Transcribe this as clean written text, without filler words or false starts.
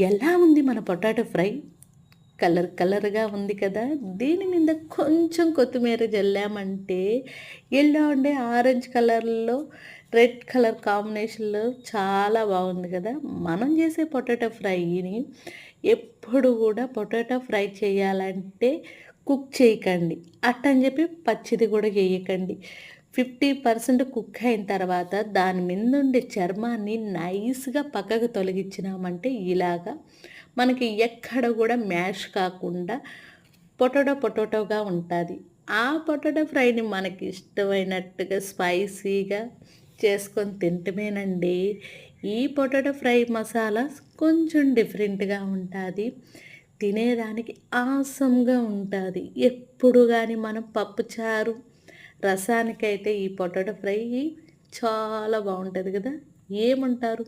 ఎలా ఉంది మన పొటాటో ఫ్రై? కలర్‌గా ఉంది కదా! దీని మీద కొంచెం కొత్తిమీర జల్లామంటే యెల్లో ఉండే ఆరెంజ్ కలర్‌లో రెడ్ కలర్ కాంబినేషన్‌లో చాలా బాగుంది కదా! మనం చేసే పొటాటో ఫ్రైని ఎప్పుడు కూడా పొటాటో ఫ్రై చేయాలంటే కుక్ చేయకండి. అట్టని చెప్పి పచ్చిది కూడా చేయకండి. 50% కుక్ అయిన తర్వాత దాని మీదుండే చర్మాన్ని నైస్‌గా పక్కకు తొలగించినామంటే ఇలాగా మనకి ఎక్కడ కూడా మ్యాష్ కాకుండా పొటాటోగా ఉంటాది. ఆ పొటాటో ఫ్రైని మనకి ఇష్టమైనట్టుగా స్పైసీగా చేసుకొని తింటమేనండి. ఈ పొటాటో ఫ్రై మసాలా కొంచెం డిఫరెంట్‌గా ఉంటాది. తినేదానికి ఆసమ్‌గా ఉంటాది. ఎప్పుడు గాని మనం పప్పుచారు, రసానికైతే ఈ పొటాటో ఫ్రై చాలా బావుంటది గదా! ఏమంటారు?